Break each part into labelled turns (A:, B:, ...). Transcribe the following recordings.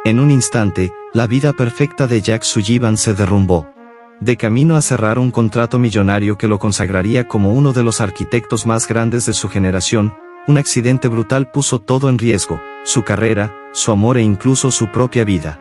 A: En un instante, la vida perfecta de Jack Sullivan se derrumbó. De camino a cerrar un contrato millonario que lo consagraría como uno de los arquitectos más grandes de su generación, un accidente brutal puso todo en riesgo, su carrera, su amor e incluso su propia vida.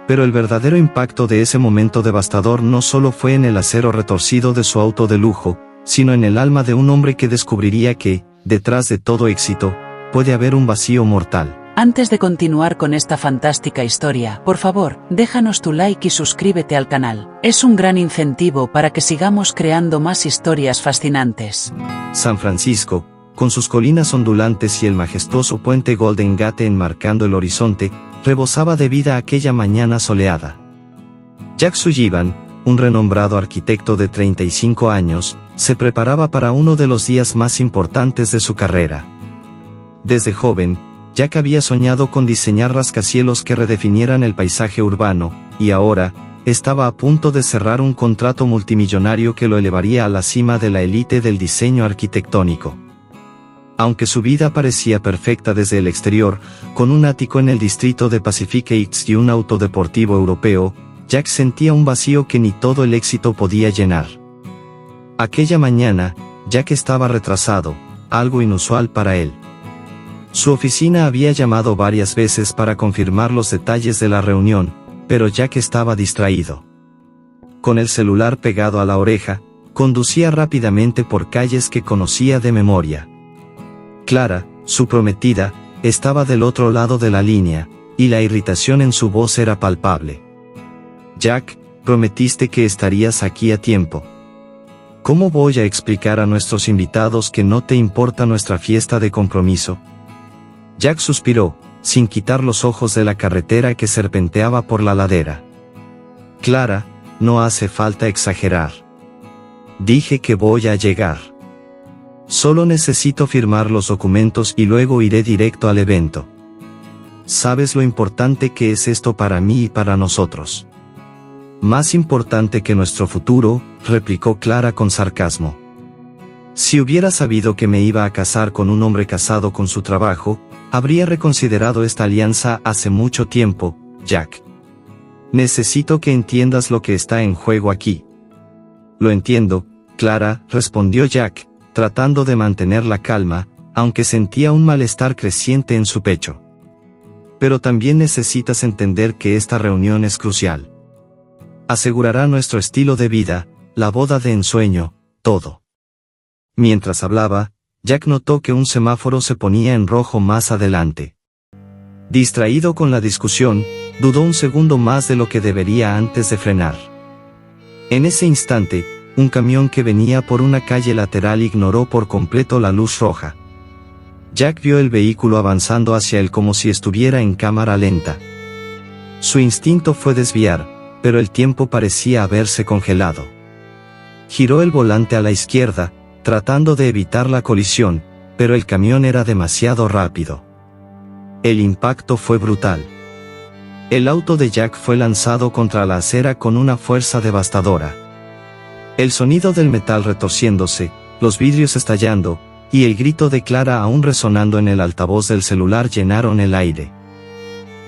A: Pero el verdadero impacto de ese momento devastador no solo fue en el acero retorcido de su auto de lujo, sino en el alma de un hombre que descubriría que, detrás de todo éxito, puede haber un vacío mortal.
B: Antes de continuar con esta fantástica historia, por favor, déjanos tu like y suscríbete al canal. Es un gran incentivo para que sigamos creando más historias fascinantes.
A: San Francisco, con sus colinas ondulantes y el majestuoso puente Golden Gate enmarcando el horizonte, rebosaba de vida aquella mañana soleada. Jack Sullivan, un renombrado arquitecto de 35 años, se preparaba para uno de los días más importantes de su carrera. Desde joven, Jack había soñado con diseñar rascacielos que redefinieran el paisaje urbano, y ahora, estaba a punto de cerrar un contrato multimillonario que lo elevaría a la cima de la élite del diseño arquitectónico. Aunque su vida parecía perfecta desde el exterior, con un ático en el distrito de Pacific Heights y un auto deportivo europeo, Jack sentía un vacío que ni todo el éxito podía llenar. Aquella mañana, Jack estaba retrasado, algo inusual para él. Su oficina había llamado varias veces para confirmar los detalles de la reunión, pero Jack estaba distraído. Con el celular pegado a la oreja, conducía rápidamente por calles que conocía de memoria. Clara, su prometida, estaba del otro lado de la línea, y la irritación en su voz era palpable. Jack, prometiste que estarías aquí a tiempo. ¿Cómo voy a explicar a nuestros invitados que no te importa nuestra fiesta de compromiso? Jack suspiró, sin quitar los ojos de la carretera que serpenteaba por la ladera. Clara, no hace falta exagerar. Dije que voy a llegar. Solo necesito firmar los documentos y luego iré directo al evento. ¿Sabes lo importante que es esto para mí y para nosotros? Más importante que nuestro futuro, replicó Clara con sarcasmo. Si hubiera sabido que me iba a casar con un hombre casado con su trabajo, habría reconsiderado esta alianza hace mucho tiempo, Jack. Necesito que entiendas lo que está en juego aquí. Lo entiendo, Clara, respondió Jack, tratando de mantener la calma, aunque sentía un malestar creciente en su pecho. Pero también necesitas entender que esta reunión es crucial. Asegurará nuestro estilo de vida, la boda de ensueño, todo. Mientras hablaba, Jack notó que un semáforo se ponía en rojo más adelante. Distraído con la discusión, dudó un segundo más de lo que debería antes de frenar. En ese instante, un camión que venía por una calle lateral ignoró por completo la luz roja. Jack vio el vehículo avanzando hacia él como si estuviera en cámara lenta. Su instinto fue desviar, pero el tiempo parecía haberse congelado. Giró el volante a la izquierda, tratando de evitar la colisión, pero el camión era demasiado rápido. El impacto fue brutal. El auto de Jack fue lanzado contra la acera con una fuerza devastadora. El sonido del metal retorciéndose, los vidrios estallando, y el grito de Clara aún resonando en el altavoz del celular llenaron el aire.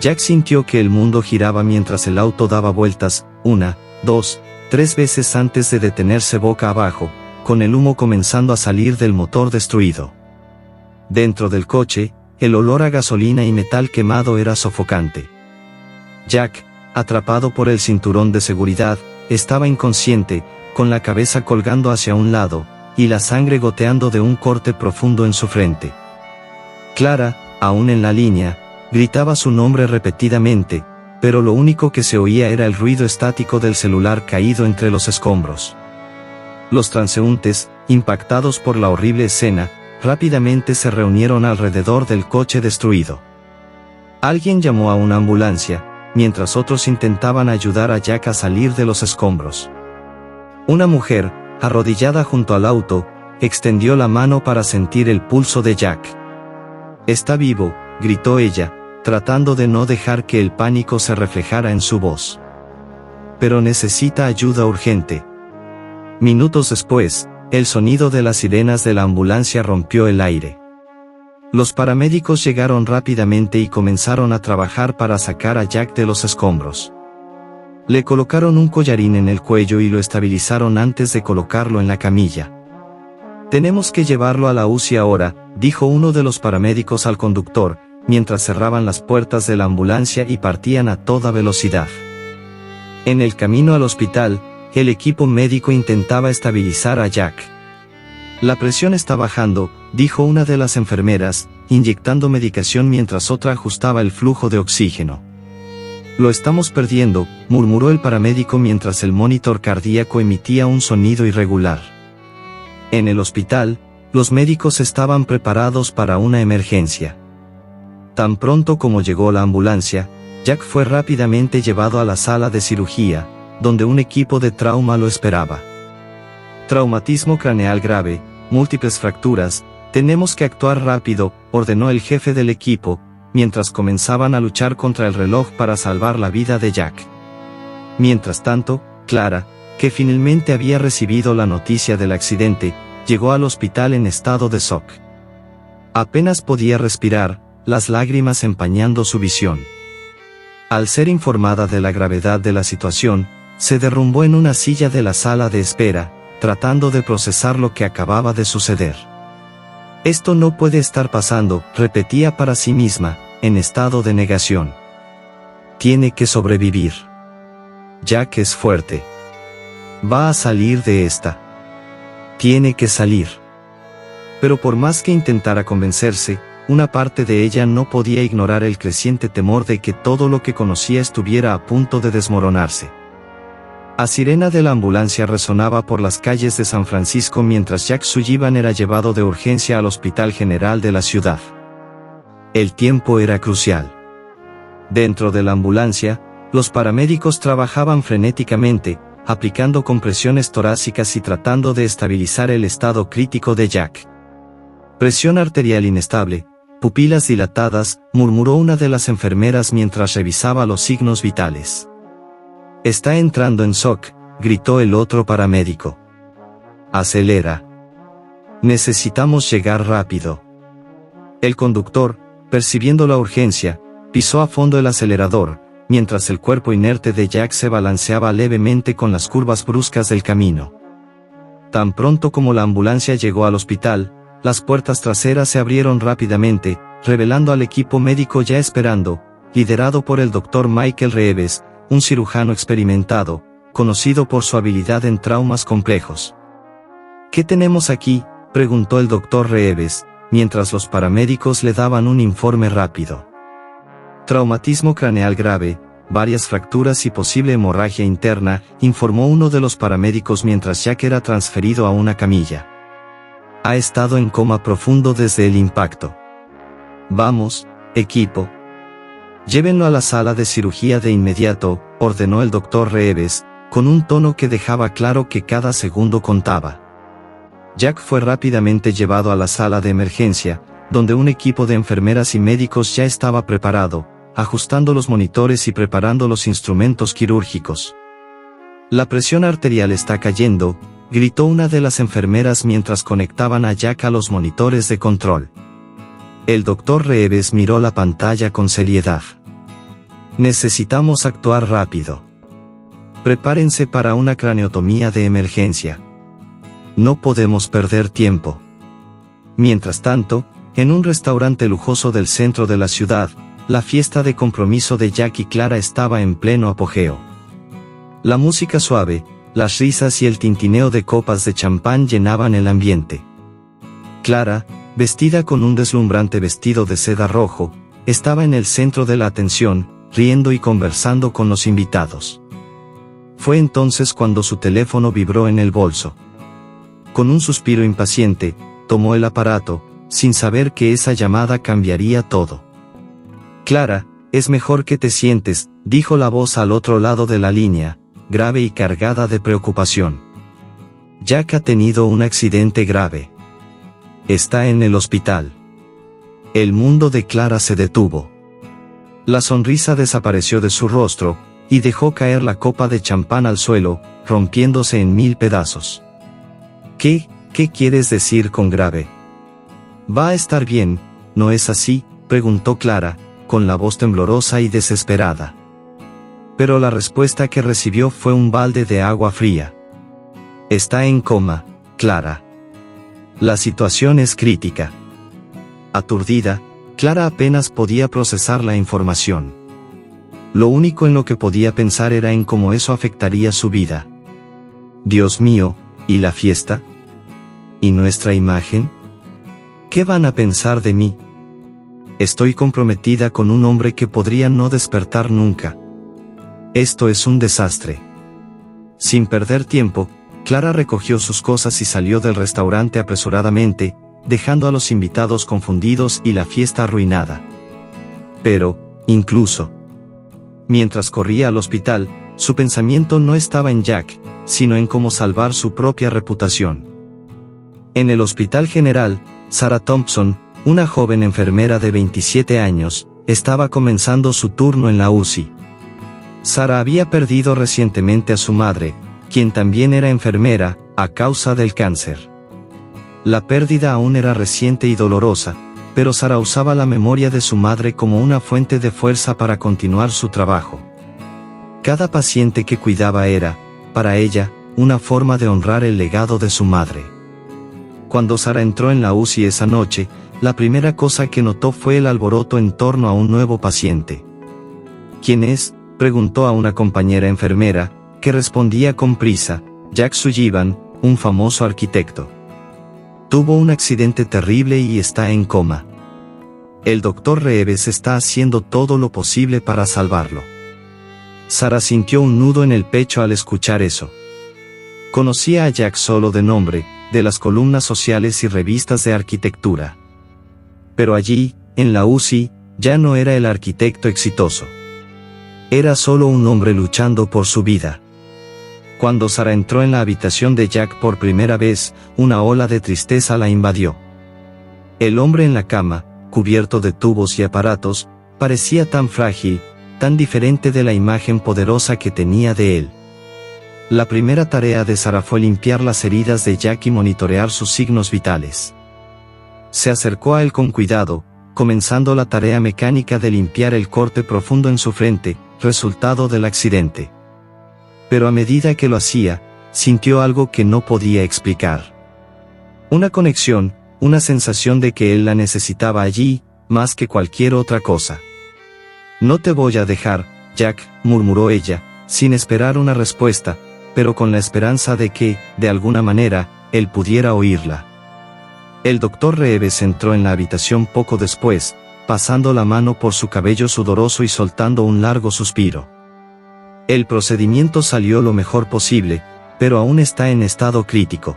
A: Jack sintió que el mundo giraba mientras el auto daba vueltas, 1, 2, 3 veces antes de detenerse boca abajo, con el humo comenzando a salir del motor destruido. Dentro del coche, el olor a gasolina y metal quemado era sofocante. Jack, atrapado por el cinturón de seguridad, estaba inconsciente, con la cabeza colgando hacia un lado, y la sangre goteando de un corte profundo en su frente. Clara, aún en la línea, gritaba su nombre repetidamente, pero lo único que se oía era el ruido estático del celular caído entre los escombros. Los transeúntes, impactados por la horrible escena, rápidamente se reunieron alrededor del coche destruido. Alguien llamó a una ambulancia, mientras otros intentaban ayudar a Jack a salir de los escombros. Una mujer, arrodillada junto al auto, extendió la mano para sentir el pulso de Jack. «Está vivo», gritó ella, tratando de no dejar que el pánico se reflejara en su voz. «Pero necesita ayuda urgente». Minutos después, el sonido de las sirenas de la ambulancia rompió el aire. Los paramédicos llegaron rápidamente y comenzaron a trabajar para sacar a Jack de los escombros. Le colocaron un collarín en el cuello y lo estabilizaron antes de colocarlo en la camilla. «Tenemos que llevarlo a la UCI ahora», dijo uno de los paramédicos al conductor, mientras cerraban las puertas de la ambulancia y partían a toda velocidad. En el camino al hospital, el equipo médico intentaba estabilizar a Jack. «La presión está bajando», dijo una de las enfermeras, inyectando medicación mientras otra ajustaba el flujo de oxígeno. «Lo estamos perdiendo», murmuró el paramédico mientras el monitor cardíaco emitía un sonido irregular. En el hospital, los médicos estaban preparados para una emergencia. Tan pronto como llegó la ambulancia, Jack fue rápidamente llevado a la sala de cirugía, donde un equipo de trauma lo esperaba. «Traumatismo craneal grave, múltiples fracturas, tenemos que actuar rápido», ordenó el jefe del equipo, mientras comenzaban a luchar contra el reloj para salvar la vida de Jack. Mientras tanto, Clara, que finalmente había recibido la noticia del accidente, llegó al hospital en estado de shock. Apenas podía respirar, las lágrimas empañando su visión. Al ser informada de la gravedad de la situación, se derrumbó en una silla de la sala de espera, tratando de procesar lo que acababa de suceder. «Esto no puede estar pasando», repetía para sí misma, en estado de negación. «Tiene que sobrevivir. Jack es fuerte. Va a salir de esta. Tiene que salir». Pero por más que intentara convencerse, una parte de ella no podía ignorar el creciente temor de que todo lo que conocía estuviera a punto de desmoronarse. La sirena de la ambulancia resonaba por las calles de San Francisco mientras Jack Sullivan era llevado de urgencia al Hospital General de la ciudad. El tiempo era crucial. Dentro de la ambulancia, los paramédicos trabajaban frenéticamente, aplicando compresiones torácicas y tratando de estabilizar el estado crítico de Jack. «Presión arterial inestable, pupilas dilatadas», murmuró una de las enfermeras mientras revisaba los signos vitales. «Está entrando en shock», gritó el otro paramédico. «Acelera. Necesitamos llegar rápido». El conductor, percibiendo la urgencia, pisó a fondo el acelerador, mientras el cuerpo inerte de Jack se balanceaba levemente con las curvas bruscas del camino. Tan pronto como la ambulancia llegó al hospital, las puertas traseras se abrieron rápidamente, revelando al equipo médico ya esperando, liderado por el Dr. Michael Reeves, un cirujano experimentado, conocido por su habilidad en traumas complejos. «¿Qué tenemos aquí?», preguntó el Dr. Reeves, mientras los paramédicos le daban un informe rápido. «Traumatismo craneal grave, varias fracturas y posible hemorragia interna», informó uno de los paramédicos mientras Jack era transferido a una camilla. «Ha estado en coma profundo desde el impacto. Vamos, equipo. Llévenlo a la sala de cirugía de inmediato», ordenó el Dr. Reeves, con un tono que dejaba claro que cada segundo contaba. Jack fue rápidamente llevado a la sala de emergencia, donde un equipo de enfermeras y médicos ya estaba preparado, ajustando los monitores y preparando los instrumentos quirúrgicos. «La presión arterial está cayendo», gritó una de las enfermeras mientras conectaban a Jack a los monitores de control. El Dr. Reeves miró la pantalla con seriedad. «Necesitamos actuar rápido. Prepárense para una craneotomía de emergencia. No podemos perder tiempo». Mientras tanto, en un restaurante lujoso del centro de la ciudad, la fiesta de compromiso de Jack y Clara estaba en pleno apogeo. La música suave, las risas y el tintineo de copas de champán llenaban el ambiente. Clara, vestida con un deslumbrante vestido de seda rojo, estaba en el centro de la atención, riendo y conversando con los invitados. Fue entonces cuando su teléfono vibró en el bolso. Con un suspiro impaciente, tomó el aparato, sin saber que esa llamada cambiaría todo. «Clara, es mejor que te sientes», dijo la voz al otro lado de la línea, grave y cargada de preocupación. «Jack ha tenido un accidente grave. Está en el hospital». El mundo de Clara se detuvo. La sonrisa desapareció de su rostro, y dejó caer la copa de champán al suelo, rompiéndose en 1000 pedazos. ¿Qué quieres decir con grave? Va a estar bien», ¿no es así?, preguntó Clara, con la voz temblorosa y desesperada. Pero la respuesta que recibió fue un balde de agua fría. Está en coma, Clara. La situación es crítica. Aturdida, Clara apenas podía procesar la información. Lo único en lo que podía pensar era en cómo eso afectaría su vida. Dios mío, ¿y la fiesta? ¿Y nuestra imagen? ¿Qué van a pensar de mí? Estoy comprometida con un hombre que podría no despertar nunca. Esto es un desastre. Sin perder tiempo, Clara recogió sus cosas y salió del restaurante apresuradamente, dejando a los invitados confundidos y la fiesta arruinada. Pero, incluso mientras corría al hospital, su pensamiento no estaba en Jack, sino en cómo salvar su propia reputación. En el Hospital General, Sarah Thompson, una joven enfermera de 27 años, estaba comenzando su turno en la UCI. Sarah había perdido recientemente a su madre, quien también era enfermera, a causa del cáncer. La pérdida aún era reciente y dolorosa, pero Sarah usaba la memoria de su madre como una fuente de fuerza para continuar su trabajo. Cada paciente que cuidaba era, para ella, una forma de honrar el legado de su madre. Cuando Sarah entró en la UCI esa noche, la primera cosa que notó fue el alboroto en torno a un nuevo paciente. ¿Quién es?, preguntó a una compañera enfermera, que respondía con prisa: Jack Sullivan, un famoso arquitecto. Tuvo un accidente terrible y está en coma. El doctor Reeves está haciendo todo lo posible para salvarlo. Sarah sintió un nudo en el pecho al escuchar eso. Conocía a Jack solo de nombre, de las columnas sociales y revistas de arquitectura. Pero allí, en la UCI, ya no era el arquitecto exitoso. Era solo un hombre luchando por su vida. Cuando Sarah entró en la habitación de Jack por primera vez, una ola de tristeza la invadió. El hombre en la cama, cubierto de tubos y aparatos, parecía tan frágil, tan diferente de la imagen poderosa que tenía de él. La primera tarea de Sarah fue limpiar las heridas de Jack y monitorear sus signos vitales. Se acercó a él con cuidado, comenzando la tarea mecánica de limpiar el corte profundo en su frente, resultado del accidente. Pero a medida que lo hacía, sintió algo que no podía explicar. Una conexión, una sensación de que él la necesitaba allí, más que cualquier otra cosa. No te voy a dejar, Jack, murmuró ella, sin esperar una respuesta, pero con la esperanza de que, de alguna manera, él pudiera oírla. El doctor Reeves entró en la habitación poco después, pasando la mano por su cabello sudoroso y soltando un largo suspiro. El procedimiento salió lo mejor posible, pero aún está en estado crítico.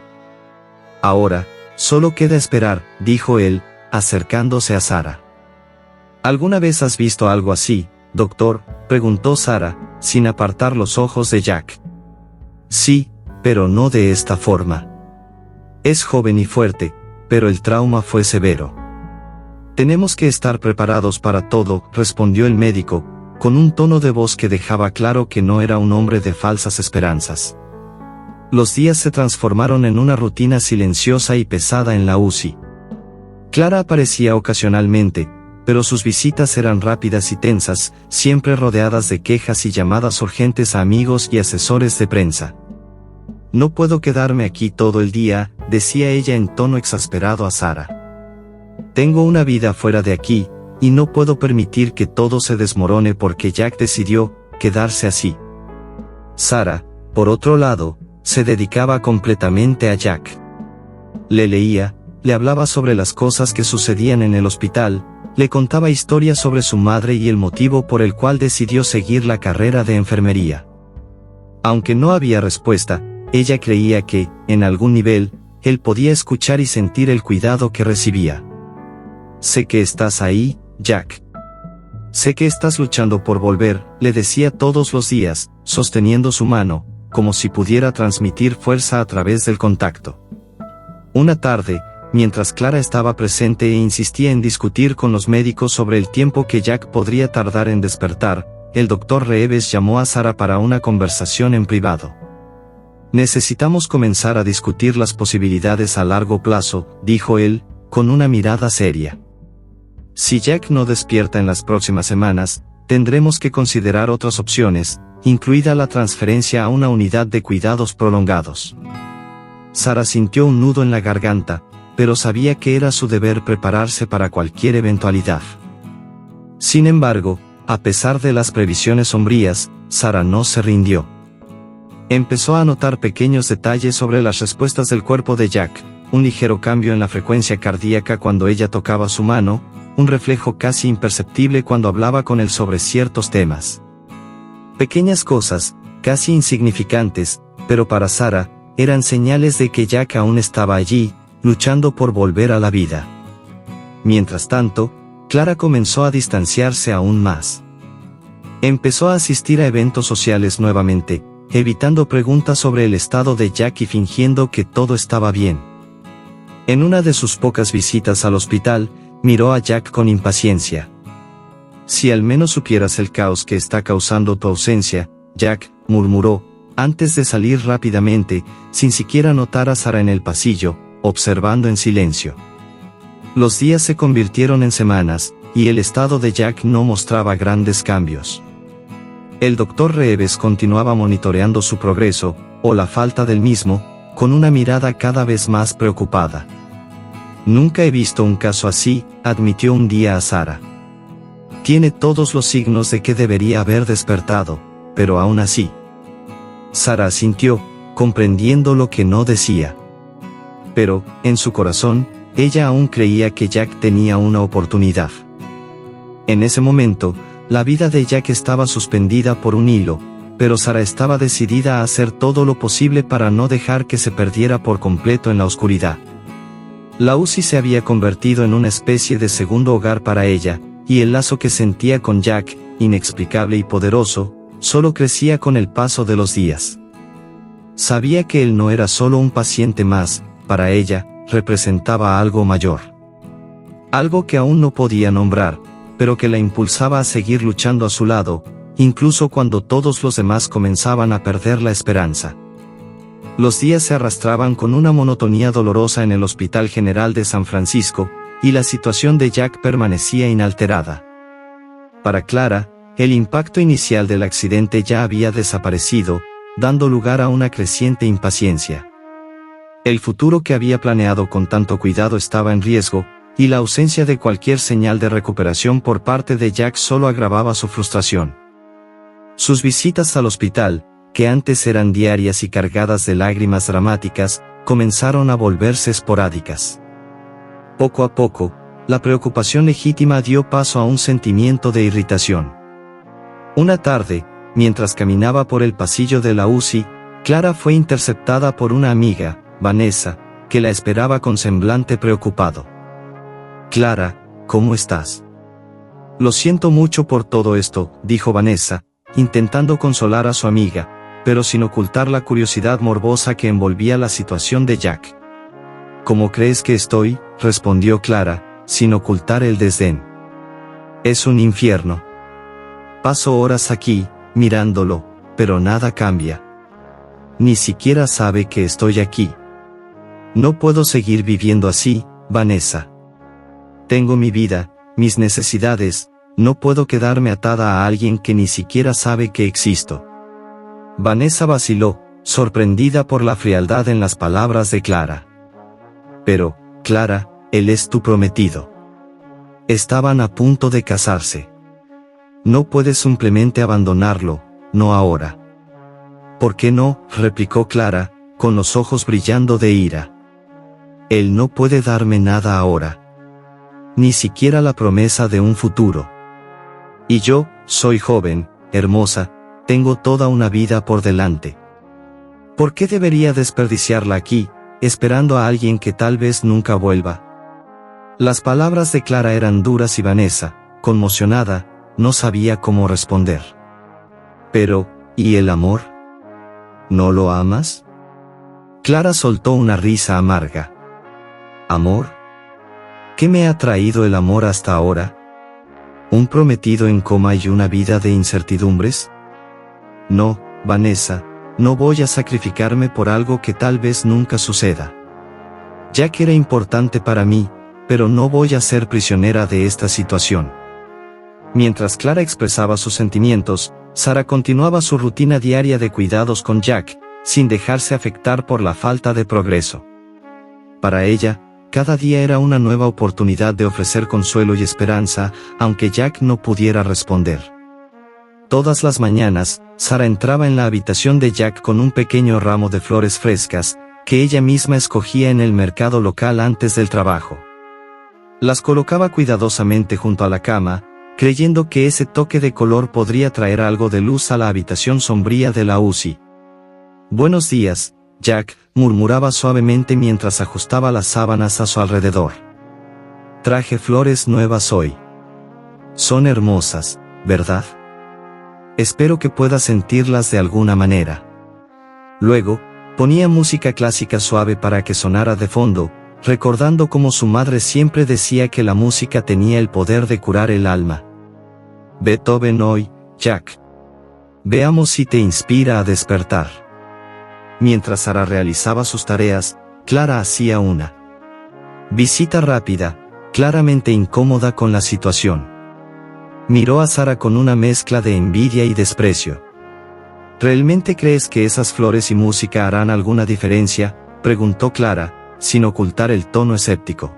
A: Ahora, solo queda esperar, dijo él, acercándose a Sarah. ¿Alguna vez has visto algo así, doctor?, preguntó Sarah, sin apartar los ojos de Jack. Sí, pero no de esta forma. Es joven y fuerte, pero el trauma fue severo. Tenemos que estar preparados para todo, respondió el médico, con un tono de voz que dejaba claro que no era un hombre de falsas esperanzas. Los días se transformaron en una rutina silenciosa y pesada en la UCI. Clara aparecía ocasionalmente, pero sus visitas eran rápidas y tensas, siempre rodeadas de quejas y llamadas urgentes a amigos y asesores de prensa. No puedo quedarme aquí todo el día, decía ella en tono exasperado a Sarah. Tengo una vida fuera de aquí, y no puedo permitir que todo se desmorone porque Jack decidió quedarse así. Sarah, por otro lado, se dedicaba completamente a Jack. Le leía, le hablaba sobre las cosas que sucedían en el hospital, le contaba historias sobre su madre y el motivo por el cual decidió seguir la carrera de enfermería. Aunque no había respuesta, ella creía que, en algún nivel, él podía escuchar y sentir el cuidado que recibía. Sé que estás ahí, Jack. Sé que estás luchando por volver, le decía todos los días, sosteniendo su mano, como si pudiera transmitir fuerza a través del contacto. Una tarde, mientras Clara estaba presente e insistía en discutir con los médicos sobre el tiempo que Jack podría tardar en despertar, el doctor Reeves llamó a Sarah para una conversación en privado. Necesitamos comenzar a discutir las posibilidades a largo plazo, dijo él, con una mirada seria. Si Jack no despierta en las próximas semanas, tendremos que considerar otras opciones, incluida la transferencia a una unidad de cuidados prolongados. Sara sintió un nudo en la garganta, pero sabía que era su deber prepararse para cualquier eventualidad. Sin embargo, a pesar de las previsiones sombrías, Sara no se rindió. Empezó a notar pequeños detalles sobre las respuestas del cuerpo de Jack, un ligero cambio en la frecuencia cardíaca cuando ella tocaba su mano, un reflejo casi imperceptible cuando hablaba con él sobre ciertos temas. Pequeñas cosas, casi insignificantes, pero para Sara, eran señales de que Jack aún estaba allí, luchando por volver a la vida. Mientras tanto, Clara comenzó a distanciarse aún más. Empezó a asistir a eventos sociales nuevamente, evitando preguntas sobre el estado de Jack y fingiendo que todo estaba bien. En una de sus pocas visitas al hospital, miró a Jack con impaciencia. «Si al menos supieras el caos que está causando tu ausencia», Jack murmuró, antes de salir rápidamente, sin siquiera notar a Sara en el pasillo, observando en silencio. Los días se convirtieron en semanas, y el estado de Jack no mostraba grandes cambios. El doctor Reeves continuaba monitoreando su progreso, o la falta del mismo, con una mirada cada vez más preocupada. «Nunca he visto un caso así», admitió un día a Sara. «Tiene todos los signos de que debería haber despertado, pero aún así». Sara asintió, comprendiendo lo que no decía. Pero, en su corazón, ella aún creía que Jack tenía una oportunidad. En ese momento, la vida de Jack estaba suspendida por un hilo, pero Sara estaba decidida a hacer todo lo posible para no dejar que se perdiera por completo en la oscuridad. La UCI se había convertido en una especie de segundo hogar para ella, y el lazo que sentía con Jack, inexplicable y poderoso, solo crecía con el paso de los días. Sabía que él no era solo un paciente más, para ella, representaba algo mayor. Algo que aún no podía nombrar, pero que la impulsaba a seguir luchando a su lado, incluso cuando todos los demás comenzaban a perder la esperanza. Los días se arrastraban con una monotonía dolorosa en el Hospital General de San Francisco, y la situación de Jack permanecía inalterada. Para Clara, el impacto inicial del accidente ya había desaparecido, dando lugar a una creciente impaciencia. El futuro que había planeado con tanto cuidado estaba en riesgo, y la ausencia de cualquier señal de recuperación por parte de Jack solo agravaba su frustración. Sus visitas al hospital, que antes eran diarias y cargadas de lágrimas dramáticas, comenzaron a volverse esporádicas. Poco a poco, la preocupación legítima dio paso a un sentimiento de irritación. Una tarde, mientras caminaba por el pasillo de la UCI, Clara fue interceptada por una amiga, Vanessa, que la esperaba con semblante preocupado. «Clara, ¿cómo estás?» «Lo siento mucho por todo esto», dijo Vanessa, intentando consolar a su amiga, pero sin ocultar la curiosidad morbosa que envolvía la situación de Jack. «¿Cómo crees que estoy?», respondió Clara, sin ocultar el desdén. «Es un infierno. Paso horas aquí, mirándolo, pero nada cambia. Ni siquiera sabe que estoy aquí. No puedo seguir viviendo así, Vanessa. Tengo mi vida, mis necesidades, no puedo quedarme atada a alguien que ni siquiera sabe que existo». Vanessa vaciló, sorprendida por la frialdad en las palabras de Clara. «Pero, Clara, él es tu prometido. Estaban a punto de casarse. No puedes simplemente abandonarlo, no ahora». «¿Por qué no?», replicó Clara, con los ojos brillando de ira. «Él no puede darme nada ahora. Ni siquiera la promesa de un futuro. Y yo, soy joven, hermosa, tengo toda una vida por delante. ¿Por qué debería desperdiciarla aquí, esperando a alguien que tal vez nunca vuelva?» Las palabras de Clara eran duras y Vanessa, conmocionada, no sabía cómo responder. «Pero, ¿y el amor? ¿No lo amas?» Clara soltó una risa amarga. «¿Amor? ¿Qué me ha traído el amor hasta ahora? ¿Un prometido en coma y una vida de incertidumbres? No, Vanessa, no voy a sacrificarme por algo que tal vez nunca suceda. Jack era importante para mí, pero no voy a ser prisionera de esta situación. Mientras Clara expresaba sus sentimientos, Sara continuaba su rutina diaria de cuidados con Jack, sin dejarse afectar por la falta de progreso. Para ella, cada día era una nueva oportunidad de ofrecer consuelo y esperanza, aunque Jack no pudiera responder. Todas las mañanas, Sara entraba en la habitación de Jack con un pequeño ramo de flores frescas, que ella misma escogía en el mercado local antes del trabajo. Las colocaba cuidadosamente junto a la cama, creyendo que ese toque de color podría traer algo de luz a la habitación sombría de la UCI. «Buenos días, Jack», murmuraba suavemente mientras ajustaba las sábanas a su alrededor. «Traje flores nuevas hoy. Son hermosas, ¿verdad? Espero que puedas sentirlas de alguna manera». Luego, ponía música clásica suave para que sonara de fondo, recordando cómo su madre siempre decía que la música tenía el poder de curar el alma. «Beethoven hoy, Jack. Veamos si te inspira a despertar». Mientras Sara realizaba sus tareas, Clara hacía una visita rápida, claramente incómoda con la situación. Miró a Sara con una mezcla de envidia y desprecio. «¿Realmente crees que esas flores y música harán alguna diferencia?», preguntó Clara, sin ocultar el tono escéptico.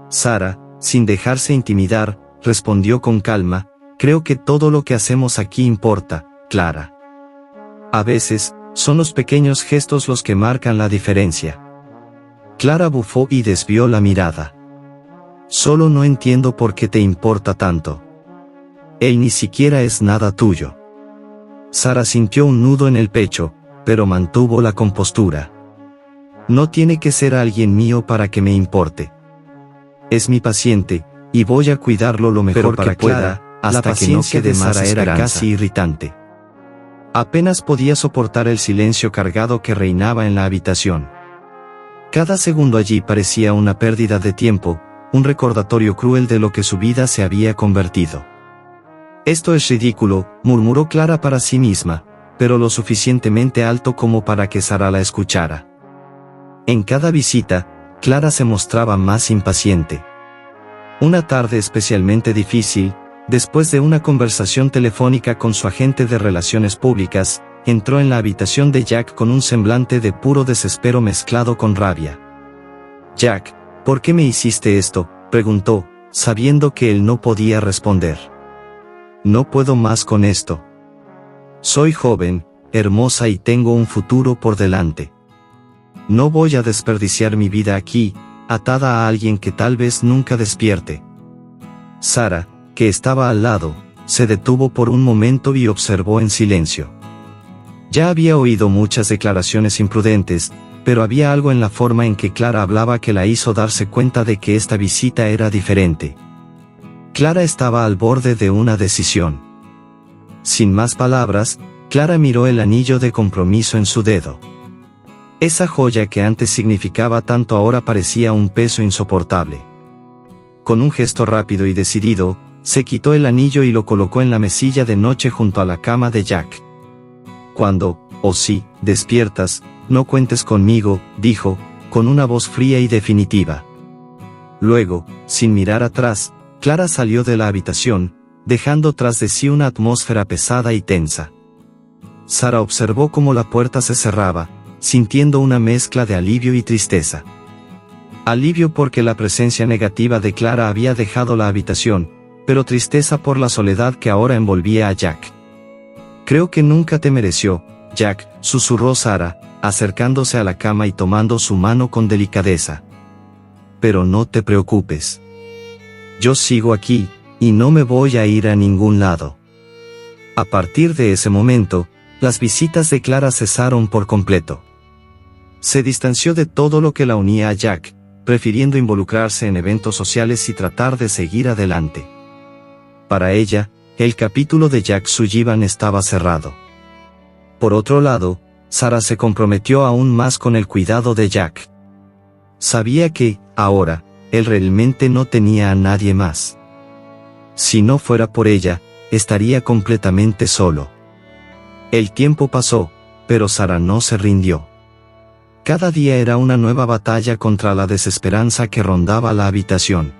A: Sara, sin dejarse intimidar, respondió con calma: «Creo que todo lo que hacemos aquí importa, Clara. A veces, son los pequeños gestos los que marcan la diferencia». Clara bufó y desvió la mirada. «Solo no entiendo por qué te importa tanto. Él ni siquiera es nada tuyo». Sara sintió un nudo en el pecho, pero mantuvo la compostura. «No tiene que ser alguien mío para que me importe. Es mi paciente, y voy a cuidarlo lo mejor que pueda, hasta que no quede más esperanza». Era casi irritante. Apenas podía soportar el silencio cargado que reinaba en la habitación. Cada segundo allí parecía una pérdida de tiempo, un recordatorio cruel de lo que su vida se había convertido. «Esto es ridículo», murmuró Clara para sí misma, pero lo suficientemente alto como para que Sara la escuchara. En cada visita, Clara se mostraba más impaciente. Una tarde especialmente difícil, después de una conversación telefónica con su agente de relaciones públicas, entró en la habitación de Jack con un semblante de puro desespero mezclado con rabia. «Jack, ¿por qué me hiciste esto?», preguntó, sabiendo que él no podía responder. «No puedo más con esto. Soy joven, hermosa y tengo un futuro por delante. No voy a desperdiciar mi vida aquí, atada a alguien que tal vez nunca despierte». Sara, que estaba al lado, se detuvo por un momento y observó en silencio. Ya había oído muchas declaraciones imprudentes, pero había algo en la forma en que Clara hablaba que la hizo darse cuenta de que esta visita era diferente. Clara estaba al borde de una decisión. Sin más palabras, Clara miró el anillo de compromiso en su dedo. Esa joya que antes significaba tanto ahora parecía un peso insoportable. Con un gesto rápido y decidido, se quitó el anillo y lo colocó en la mesilla de noche junto a la cama de Jack. «Cuando, oh sí, despiertas, no cuentes conmigo», dijo, con una voz fría y definitiva. Luego, sin mirar atrás, Clara salió de la habitación, dejando tras de sí una atmósfera pesada y tensa. Sara observó cómo la puerta se cerraba, sintiendo una mezcla de alivio y tristeza. Alivio porque la presencia negativa de Clara había dejado la habitación, pero tristeza por la soledad que ahora envolvía a Jack. «Creo que nunca te mereció, Jack», susurró Sara, acercándose a la cama y tomando su mano con delicadeza. «Pero no te preocupes. Yo sigo aquí, y no me voy a ir a ningún lado». A partir de ese momento, las visitas de Clara cesaron por completo. Se distanció de todo lo que la unía a Jack, prefiriendo involucrarse en eventos sociales y tratar de seguir adelante. Para ella, el capítulo de Jack Sullivan estaba cerrado. Por otro lado, Sara se comprometió aún más con el cuidado de Jack. Sabía que, ahora, él realmente no tenía a nadie más. Si no fuera por ella, estaría completamente solo. El tiempo pasó, pero Sara no se rindió. Cada día era una nueva batalla contra la desesperanza que rondaba la habitación.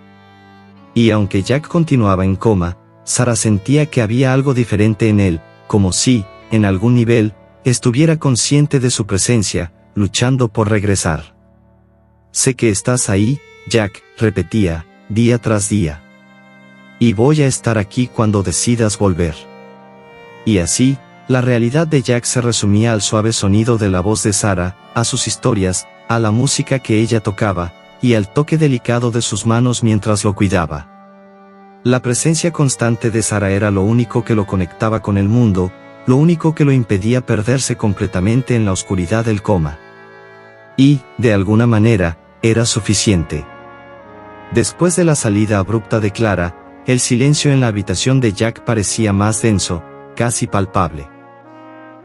A: Y aunque Jack continuaba en coma, Sarah sentía que había algo diferente en él, como si, en algún nivel, estuviera consciente de su presencia, luchando por regresar. Sé que estás ahí, Jack, repetía, día tras día. Y voy a estar aquí cuando decidas volver. Y así, la realidad de Jack se resumía al suave sonido de la voz de Sarah, a sus historias, a la música que ella tocaba, y al toque delicado de sus manos mientras lo cuidaba. La presencia constante de Sarah era lo único que lo conectaba con el mundo, lo único que lo impedía perderse completamente en la oscuridad del coma. Y, de alguna manera, era suficiente. Después de la salida abrupta de Clara, el silencio en la habitación de Jack parecía más denso, casi palpable.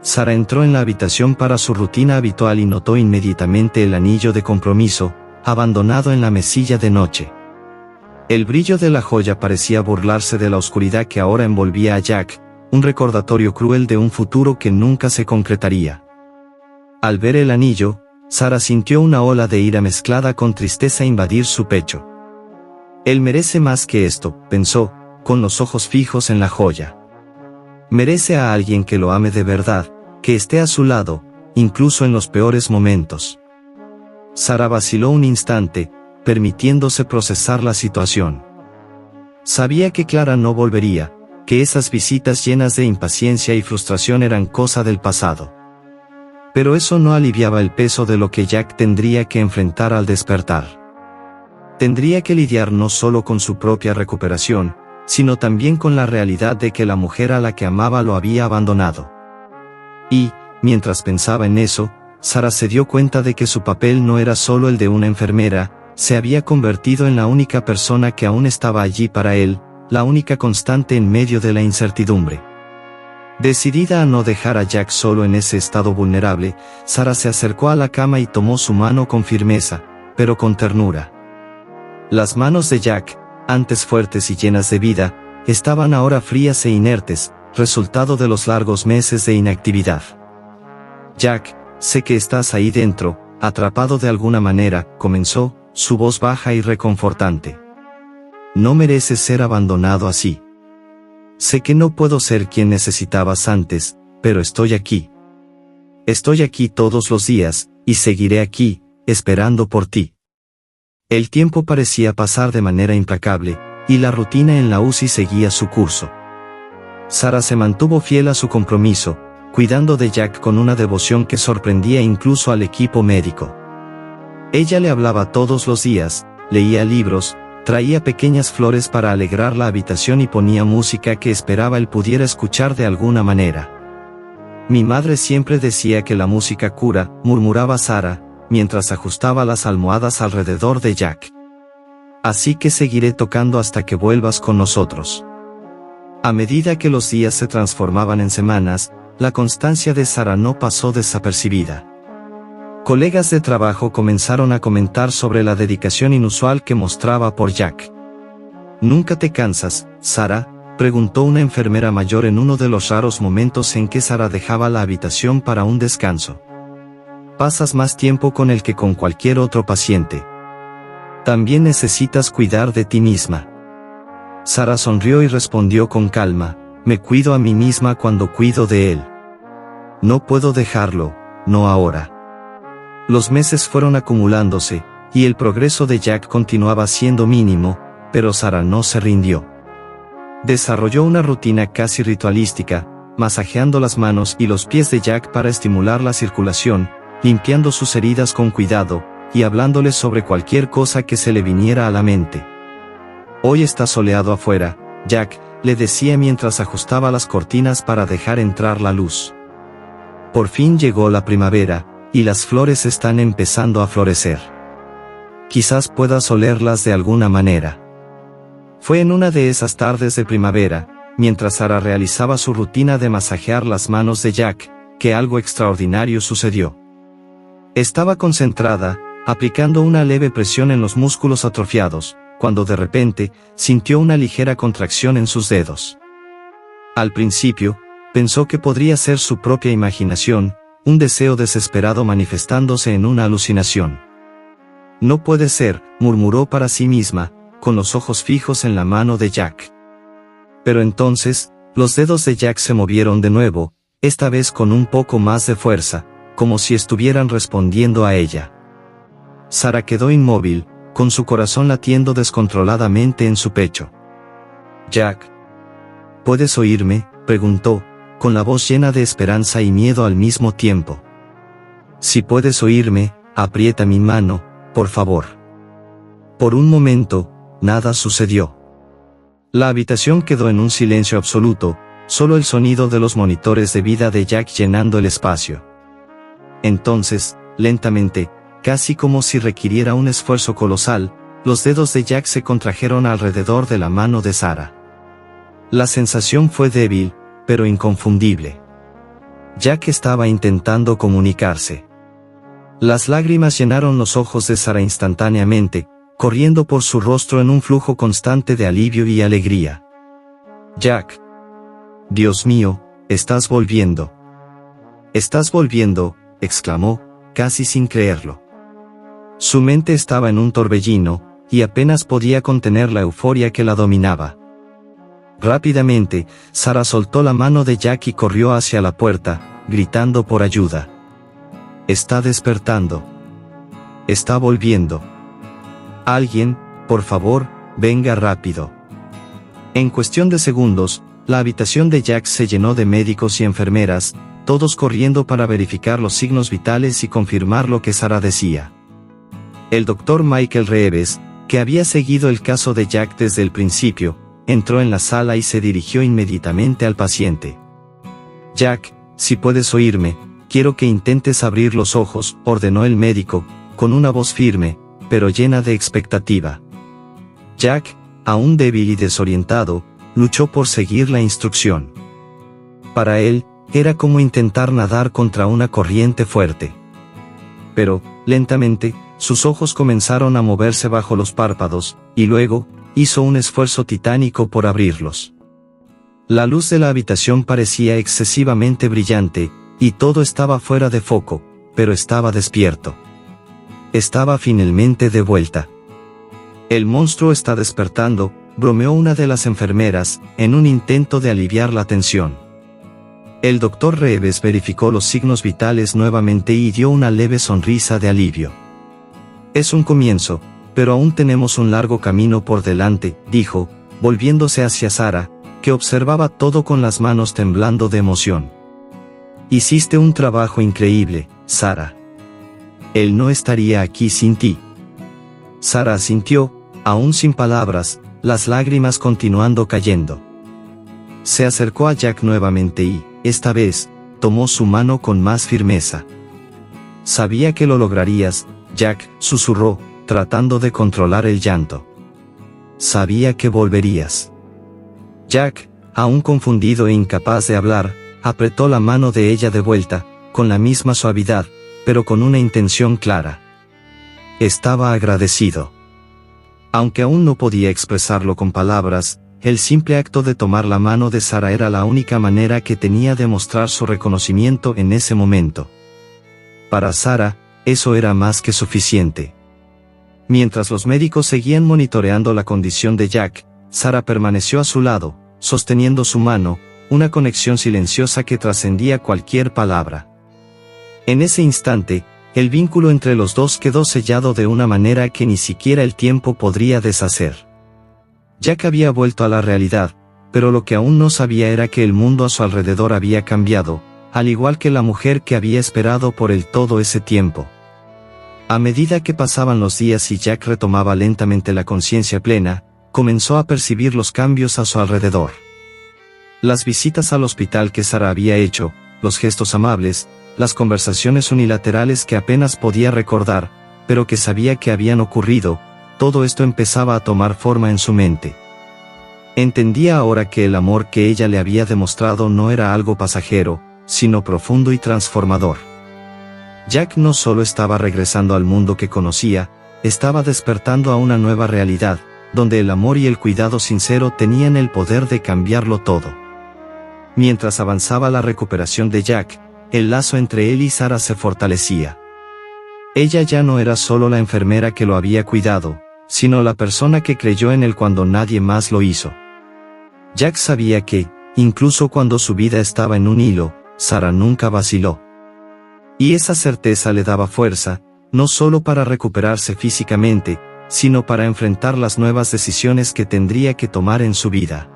A: Sarah entró en la habitación para su rutina habitual y notó inmediatamente el anillo de compromiso, abandonado en la mesilla de noche. El brillo de la joya parecía burlarse de la oscuridad que ahora envolvía a Jack, un recordatorio cruel de un futuro que nunca se concretaría. Al ver el anillo, Sarah sintió una ola de ira mezclada con tristeza invadir su pecho. Él merece más que esto, pensó, con los ojos fijos en la joya. Merece a alguien que lo ame de verdad, que esté a su lado, incluso en los peores momentos. Sarah vaciló un instante, permitiéndose procesar la situación. Sabía que Clara no volvería, que esas visitas llenas de impaciencia y frustración eran cosa del pasado. Pero eso no aliviaba el peso de lo que Jack tendría que enfrentar al despertar. Tendría que lidiar no solo con su propia recuperación, sino también con la realidad de que la mujer a la que amaba lo había abandonado. Y, mientras pensaba en eso, Sarah se dio cuenta de que su papel no era solo el de una enfermera, se había convertido en la única persona que aún estaba allí para él, la única constante en medio de la incertidumbre. Decidida a no dejar a Jack solo en ese estado vulnerable, Sarah se acercó a la cama y tomó su mano con firmeza, pero con ternura. Las manos de Jack, antes fuertes y llenas de vida, estaban ahora frías e inertes, resultado de los largos meses de inactividad. Jack, sé que estás ahí dentro, atrapado de alguna manera, comenzó, su voz baja y reconfortante. No mereces ser abandonado así. Sé que no puedo ser quien necesitabas antes, pero estoy aquí. Estoy aquí todos los días, y seguiré aquí, esperando por ti. El tiempo parecía pasar de manera implacable, y la rutina en la UCI seguía su curso. Sarah se mantuvo fiel a su compromiso, cuidando de Jack con una devoción que sorprendía incluso al equipo médico. Ella le hablaba todos los días, leía libros, traía pequeñas flores para alegrar la habitación y ponía música que esperaba él pudiera escuchar de alguna manera. Mi madre siempre decía que la música cura, murmuraba Sarah, mientras ajustaba las almohadas alrededor de Jack. Así que seguiré tocando hasta que vuelvas con nosotros. A medida que los días se transformaban en semanas, la constancia de Sarah no pasó desapercibida. Colegas de trabajo comenzaron a comentar sobre la dedicación inusual que mostraba por Jack. ¿Nunca te cansas, Sarah?, preguntó una enfermera mayor en uno de los raros momentos en que Sarah dejaba la habitación para un descanso. Pasas más tiempo con él que con cualquier otro paciente. También necesitas cuidar de ti misma. Sarah sonrió y respondió con calma, me cuido a mí misma cuando cuido de él. No puedo dejarlo, no ahora. Los meses fueron acumulándose, y el progreso de Jack continuaba siendo mínimo, pero Sarah no se rindió. Desarrolló una rutina casi ritualística, masajeando las manos y los pies de Jack para estimular la circulación, limpiando sus heridas con cuidado, y hablándole sobre cualquier cosa que se le viniera a la mente. Hoy está soleado afuera, Jack, le decía mientras ajustaba las cortinas para dejar entrar la luz. Por fin llegó la primavera, y las flores están empezando a florecer. Quizás puedas olerlas de alguna manera. Fue en una de esas tardes de primavera, mientras Sarah realizaba su rutina de masajear las manos de Jack, que algo extraordinario sucedió. Estaba concentrada, aplicando una leve presión en los músculos atrofiados, cuando de repente, sintió una ligera contracción en sus dedos. Al principio, pensó que podría ser su propia imaginación, un deseo desesperado manifestándose en una alucinación. No puede ser, murmuró para sí misma, con los ojos fijos en la mano de Jack. Pero entonces, los dedos de Jack se movieron de nuevo, esta vez con un poco más de fuerza, como si estuvieran respondiendo a ella. Sara quedó inmóvil, con su corazón latiendo descontroladamente en su pecho. «Jack, ¿puedes oírme?», preguntó, con la voz llena de esperanza y miedo al mismo tiempo. «Si puedes oírme, aprieta mi mano, por favor». Por un momento, nada sucedió. La habitación quedó en un silencio absoluto, solo el sonido de los monitores de vida de Jack llenando el espacio. Entonces, lentamente, casi como si requiriera un esfuerzo colosal, los dedos de Jack se contrajeron alrededor de la mano de Sara. La sensación fue débil, pero inconfundible. Jack estaba intentando comunicarse. Las lágrimas llenaron los ojos de Sara instantáneamente, corriendo por su rostro en un flujo constante de alivio y alegría. «Jack. Dios mío, estás volviendo». «¿Estás volviendo?», exclamó, casi sin creerlo. Su mente estaba en un torbellino, y apenas podía contener la euforia que la dominaba. Rápidamente, Sara soltó la mano de Jack y corrió hacia la puerta, gritando por ayuda. «Está despertando. Está volviendo. Alguien, por favor, venga rápido». En cuestión de segundos, la habitación de Jack se llenó de médicos y enfermeras, todos corriendo para verificar los signos vitales y confirmar lo que Sara decía. El doctor Michael Reeves, que había seguido el caso de Jack desde el principio, entró en la sala y se dirigió inmediatamente al paciente. «Jack, si puedes oírme, quiero que intentes abrir los ojos», ordenó el médico, con una voz firme, pero llena de expectativa. Jack, aún débil y desorientado, luchó por seguir la instrucción. Para él, era como intentar nadar contra una corriente fuerte. Pero, lentamente, sus ojos comenzaron a moverse bajo los párpados, y luego, hizo un esfuerzo titánico por abrirlos. La luz de la habitación parecía excesivamente brillante, y todo estaba fuera de foco, pero estaba despierto. Estaba finalmente de vuelta. «El monstruo está despertando», bromeó una de las enfermeras, en un intento de aliviar la tensión. El doctor Reeves verificó los signos vitales nuevamente y dio una leve sonrisa de alivio. «Es un comienzo, pero aún tenemos un largo camino por delante», dijo, volviéndose hacia Sara, que observaba todo con las manos temblando de emoción. «Hiciste un trabajo increíble, Sara. Él no estaría aquí sin ti». Sara asintió, aún sin palabras, las lágrimas continuando cayendo. Se acercó a Jack nuevamente y, esta vez, tomó su mano con más firmeza. «Sabía que lo lograrías», Jack susurró, tratando de controlar el llanto. «Sabía que volverías». Jack, aún confundido e incapaz de hablar, apretó la mano de ella de vuelta, con la misma suavidad, pero con una intención clara. Estaba agradecido. Aunque aún no podía expresarlo con palabras, el simple acto de tomar la mano de Sara era la única manera que tenía de mostrar su reconocimiento en ese momento. Para Sara, eso era más que suficiente. Mientras los médicos seguían monitoreando la condición de Jack, Sara permaneció a su lado, sosteniendo su mano, una conexión silenciosa que trascendía cualquier palabra. En ese instante, el vínculo entre los dos quedó sellado de una manera que ni siquiera el tiempo podría deshacer. Jack había vuelto a la realidad, pero lo que aún no sabía era que el mundo a su alrededor había cambiado, al igual que la mujer que había esperado por él todo ese tiempo. A medida que pasaban los días y Jack retomaba lentamente la conciencia plena, comenzó a percibir los cambios a su alrededor. Las visitas al hospital que Sara había hecho, los gestos amables, las conversaciones unilaterales que apenas podía recordar, pero que sabía que habían ocurrido, todo esto empezaba a tomar forma en su mente. Entendía ahora que el amor que ella le había demostrado no era algo pasajero, sino profundo y transformador. Jack no solo estaba regresando al mundo que conocía, estaba despertando a una nueva realidad, donde el amor y el cuidado sincero tenían el poder de cambiarlo todo. Mientras avanzaba la recuperación de Jack, el lazo entre él y Sara se fortalecía. Ella ya no era solo la enfermera que lo había cuidado, sino la persona que creyó en él cuando nadie más lo hizo. Jack sabía que, incluso cuando su vida estaba en un hilo, Sara nunca vaciló. Y esa certeza le daba fuerza, no solo para recuperarse físicamente, sino para enfrentar las nuevas decisiones que tendría que tomar en su vida.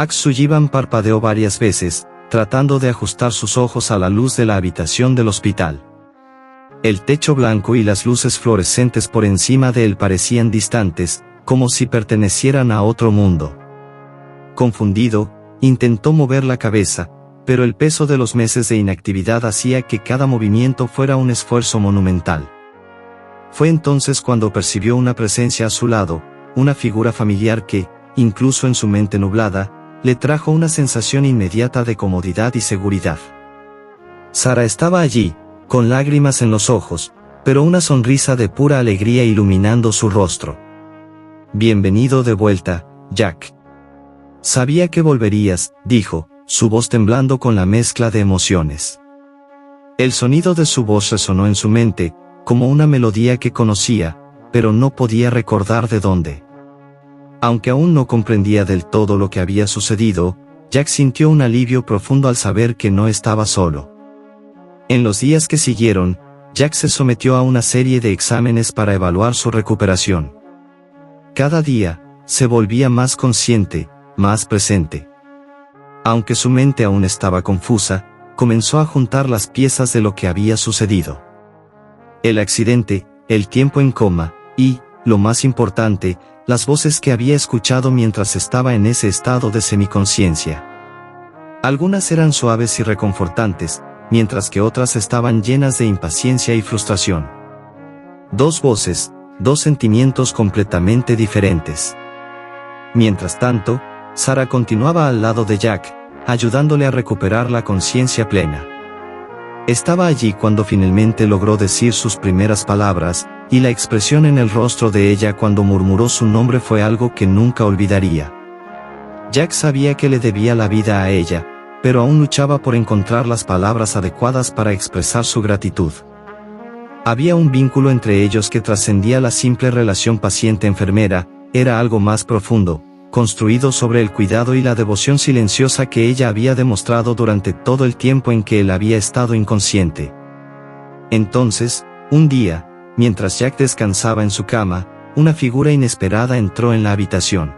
A: Sullivan parpadeó varias veces, tratando de ajustar sus ojos a la luz de la habitación del hospital. El techo blanco y las luces fluorescentes por encima de él parecían distantes, como si pertenecieran a otro mundo. Confundido, intentó mover la cabeza, pero el peso de los meses de inactividad hacía que cada movimiento fuera un esfuerzo monumental. Fue entonces cuando percibió una presencia a su lado, una figura familiar que, incluso en su mente nublada, le trajo una sensación inmediata de comodidad y seguridad. Sara estaba allí, con lágrimas en los ojos, pero una sonrisa de pura alegría iluminando su rostro. «Bienvenido de vuelta, Jack. Sabía que volverías», dijo, su voz temblando con la mezcla de emociones. El sonido de su voz resonó en su mente, como una melodía que conocía, pero no podía recordar de dónde. Aunque aún no comprendía del todo lo que había sucedido, Jack sintió un alivio profundo al saber que no estaba solo. En los días que siguieron, Jack se sometió a una serie de exámenes para evaluar su recuperación. Cada día, se volvía más consciente, más presente. Aunque su mente aún estaba confusa, comenzó a juntar las piezas de lo que había sucedido. El accidente, el tiempo en coma, y, lo más importante, las voces que había escuchado mientras estaba en ese estado de semiconsciencia. Algunas eran suaves y reconfortantes, mientras que otras estaban llenas de impaciencia y frustración. Dos voces, dos sentimientos completamente diferentes. Mientras tanto, Sara continuaba al lado de Jack, ayudándole a recuperar la conciencia plena. Estaba allí cuando finalmente logró decir sus primeras palabras, y la expresión en el rostro de ella cuando murmuró su nombre fue algo que nunca olvidaría. Jack sabía que le debía la vida a ella, pero aún luchaba por encontrar las palabras adecuadas para expresar su gratitud. Había un vínculo entre ellos que trascendía la simple relación paciente-enfermera, era algo más profundo, construido sobre el cuidado y la devoción silenciosa que ella había demostrado durante todo el tiempo en que él había estado inconsciente. Entonces, un día, mientras Jack descansaba en su cama, una figura inesperada entró en la habitación.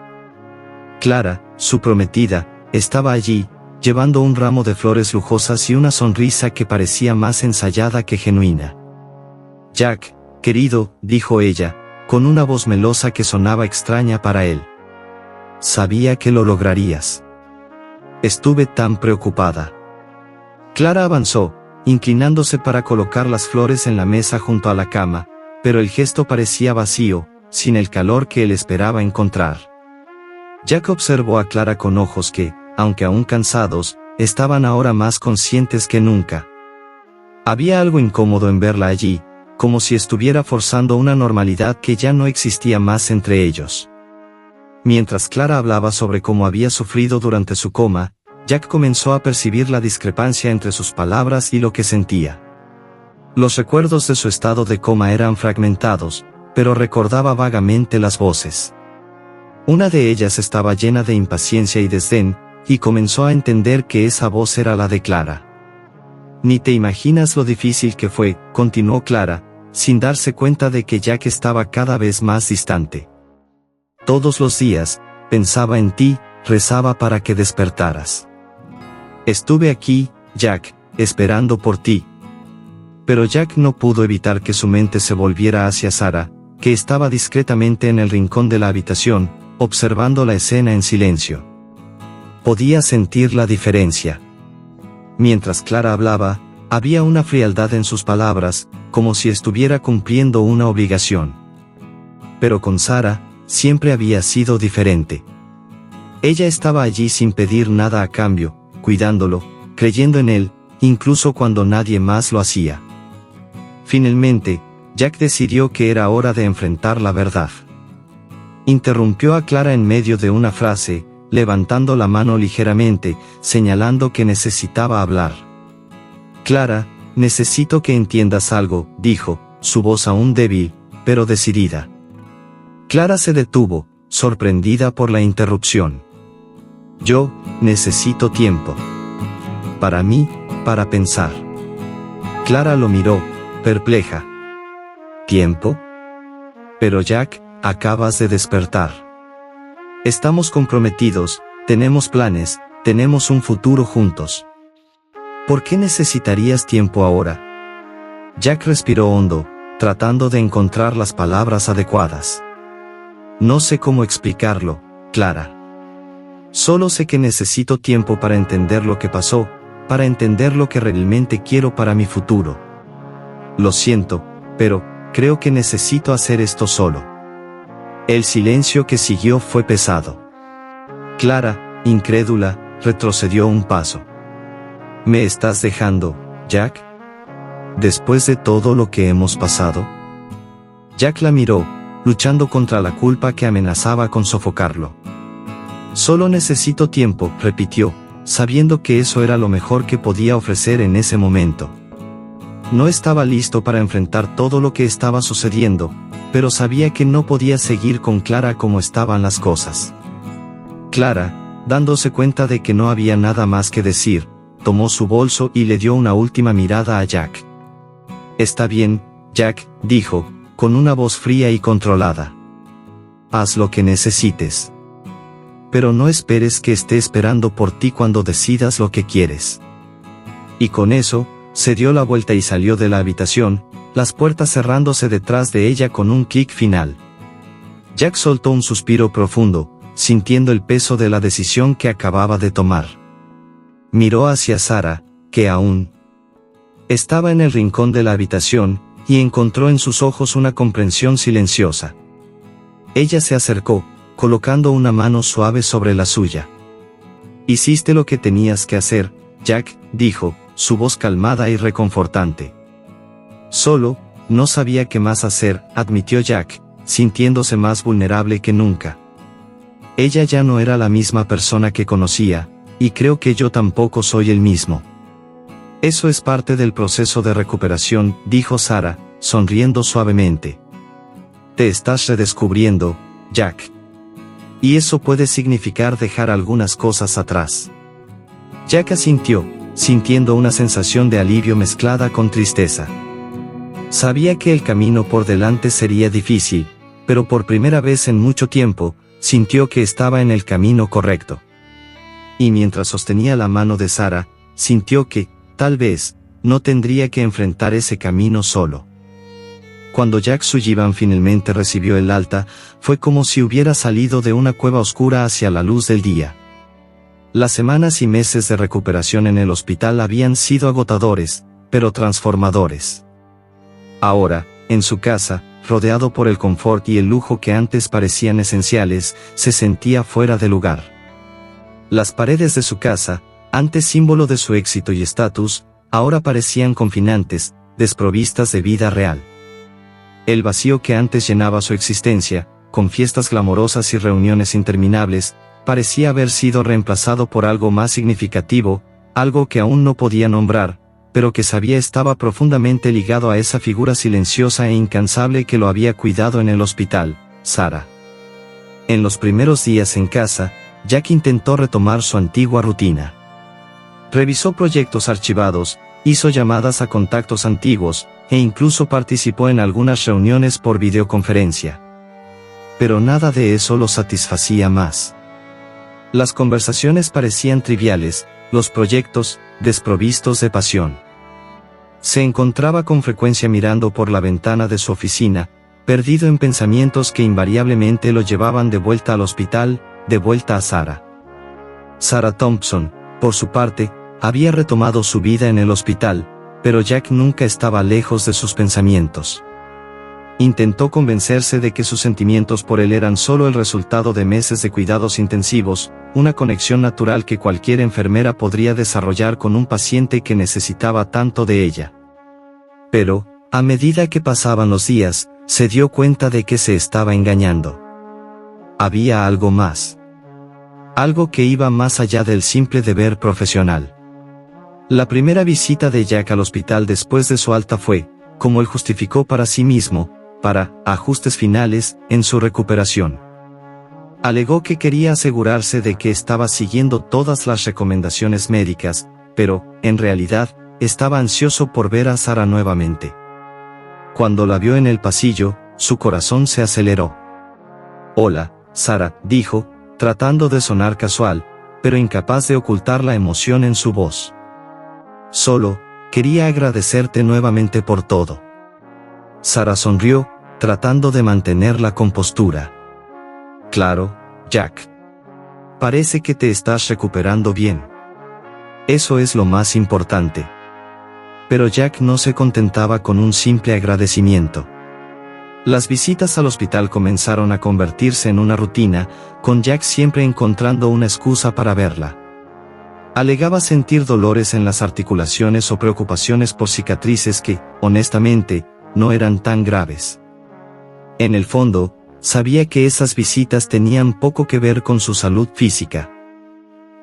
A: Clara, su prometida, estaba allí, llevando un ramo de flores lujosas y una sonrisa que parecía más ensayada que genuina. «Jack, querido», dijo ella, con una voz melosa que sonaba extraña para él. «Sabía que lo lograrías. Estuve tan preocupada». Clara avanzó, inclinándose para colocar las flores en la mesa junto a la cama, pero el gesto parecía vacío, sin el calor que él esperaba encontrar. Jack observó a Clara con ojos que, aunque aún cansados, estaban ahora más conscientes que nunca. Había algo incómodo en verla allí, como si estuviera forzando una normalidad que ya no existía más entre ellos. Mientras Clara hablaba sobre cómo había sufrido durante su coma, Jack comenzó a percibir la discrepancia entre sus palabras y lo que sentía. Los recuerdos de su estado de coma eran fragmentados, pero recordaba vagamente las voces. Una de ellas estaba llena de impaciencia y desdén, y comenzó a entender que esa voz era la de Clara. «Ni te imaginas lo difícil que fue», continuó Clara, sin darse cuenta de que Jack estaba cada vez más distante. «Todos los días, pensaba en ti, rezaba para que despertaras. Estuve aquí, Jack, esperando por ti». Pero Jack no pudo evitar que su mente se volviera hacia Sara, que estaba discretamente en el rincón de la habitación, observando la escena en silencio. Podía sentir la diferencia. Mientras Clara hablaba, había una frialdad en sus palabras, como si estuviera cumpliendo una obligación. Pero con Sara, siempre había sido diferente. Ella estaba allí sin pedir nada a cambio, cuidándolo, creyendo en él, incluso cuando nadie más lo hacía. Finalmente, Jack decidió que era hora de enfrentar la verdad. Interrumpió a Clara en medio de una frase, levantando la mano ligeramente, señalando que necesitaba hablar. Clara, necesito que entiendas algo, dijo, su voz aún débil, pero decidida. Clara se detuvo, sorprendida por la interrupción. Yo necesito tiempo. Para mí, para pensar. Clara lo miró, perpleja. ¿Tiempo? Pero Jack, acabas de despertar. Estamos comprometidos, tenemos planes, tenemos un futuro juntos. ¿Por qué necesitarías tiempo ahora? Jack respiró hondo, tratando de encontrar las palabras adecuadas. No sé cómo explicarlo, Clara. Solo sé que necesito tiempo para entender lo que pasó, para entender lo que realmente quiero para mi futuro. Lo siento, pero creo que necesito hacer esto solo. El silencio que siguió fue pesado. Clara, incrédula, retrocedió un paso. ¿Me estás dejando, Jack? ¿Después de todo lo que hemos pasado? Jack la miró, luchando contra la culpa que amenazaba con sofocarlo. Solo necesito tiempo, repitió, sabiendo que eso era lo mejor que podía ofrecer en ese momento. No estaba listo para enfrentar todo lo que estaba sucediendo, pero sabía que no podía seguir con Clara como estaban las cosas. Clara, dándose cuenta de que no había nada más que decir, tomó su bolso y le dio una última mirada a Jack. Está bien, Jack, dijo, con una voz fría y controlada. Haz lo que necesites. Pero no esperes que esté esperando por ti cuando decidas lo que quieres. Y con eso, se dio la vuelta y salió de la habitación, las puertas cerrándose detrás de ella con un clic final. Jack soltó un suspiro profundo, sintiendo el peso de la decisión que acababa de tomar. Miró hacia Sarah, que aún estaba en el rincón de la habitación, y encontró en sus ojos una comprensión silenciosa. Ella se acercó, colocando una mano suave sobre la suya. Hiciste lo que tenías que hacer, Jack, dijo, su voz calmada y reconfortante. Solo, no sabía qué más hacer, admitió Jack, sintiéndose más vulnerable que nunca. Ella ya no era la misma persona que conocía, y creo que yo tampoco soy el mismo. Eso es parte del proceso de recuperación, dijo Sarah, sonriendo suavemente. Te estás redescubriendo, Jack. Y eso puede significar dejar algunas cosas atrás. Jack asintió, sintiendo una sensación de alivio mezclada con tristeza. Sabía que el camino por delante sería difícil, pero por primera vez en mucho tiempo, sintió que estaba en el camino correcto. Y mientras sostenía la mano de Sarah, sintió que, tal vez, no tendría que enfrentar ese camino solo. Cuando Jack Sullivan finalmente recibió el alta, fue como si hubiera salido de una cueva oscura hacia la luz del día. Las semanas y meses de recuperación en el hospital habían sido agotadores, pero transformadores. Ahora, en su casa, rodeado por el confort y el lujo que antes parecían esenciales, se sentía fuera de lugar. Las paredes de su casa, antes símbolo de su éxito y estatus, ahora parecían confinantes, desprovistas de vida real. El vacío que antes llenaba su existencia, con fiestas glamorosas y reuniones interminables, parecía haber sido reemplazado por algo más significativo, algo que aún no podía nombrar, pero que sabía estaba profundamente ligado a esa figura silenciosa e incansable que lo había cuidado en el hospital, Sarah. En los primeros días en casa, Jack intentó retomar su antigua rutina. Revisó proyectos archivados, hizo llamadas a contactos antiguos, e incluso participó en algunas reuniones por videoconferencia. Pero nada de eso lo satisfacía más. Las conversaciones parecían triviales, los proyectos, desprovistos de pasión. Se encontraba con frecuencia mirando por la ventana de su oficina, perdido en pensamientos que invariablemente lo llevaban de vuelta al hospital, de vuelta a Sarah. Sarah Thompson, por su parte, había retomado su vida en el hospital, pero Jack nunca estaba lejos de sus pensamientos. Intentó convencerse de que sus sentimientos por él eran solo el resultado de meses de cuidados intensivos, una conexión natural que cualquier enfermera podría desarrollar con un paciente que necesitaba tanto de ella. Pero, a medida que pasaban los días, se dio cuenta de que se estaba engañando. Había algo más. Algo que iba más allá del simple deber profesional. La primera visita de Jack al hospital después de su alta fue, como él justificó para sí mismo, para ajustes finales en su recuperación. Alegó que quería asegurarse de que estaba siguiendo todas las recomendaciones médicas, pero, en realidad, estaba ansioso por ver a Sarah nuevamente. Cuando la vio en el pasillo, su corazón se aceleró. «Hola, Sarah», dijo, tratando de sonar casual, pero incapaz de ocultar la emoción en su voz. «Solo, quería agradecerte nuevamente por todo». Sarah sonrió, tratando de mantener la compostura. «Claro, Jack. Parece que te estás recuperando bien. Eso es lo más importante». Pero Jack no se contentaba con un simple agradecimiento. Las visitas al hospital comenzaron a convertirse en una rutina, con Jack siempre encontrando una excusa para verla. Alegaba sentir dolores en las articulaciones o preocupaciones por cicatrices que, honestamente, no eran tan graves. En el fondo, sabía que esas visitas tenían poco que ver con su salud física.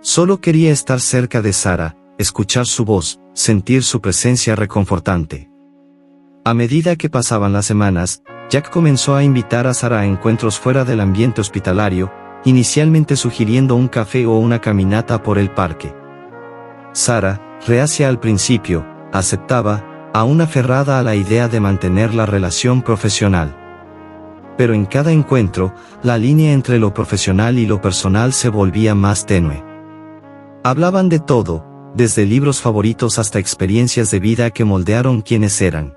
A: Solo quería estar cerca de Sarah, escuchar su voz, sentir su presencia reconfortante. A medida que pasaban las semanas, Jack comenzó a invitar a Sarah a encuentros fuera del ambiente hospitalario, inicialmente sugiriendo un café o una caminata por el parque. Sarah, reacia al principio, aceptaba, aún aferrada a la idea de mantener la relación profesional. Pero en cada encuentro, la línea entre lo profesional y lo personal se volvía más tenue. Hablaban de todo, desde libros favoritos hasta experiencias de vida que moldearon quienes eran.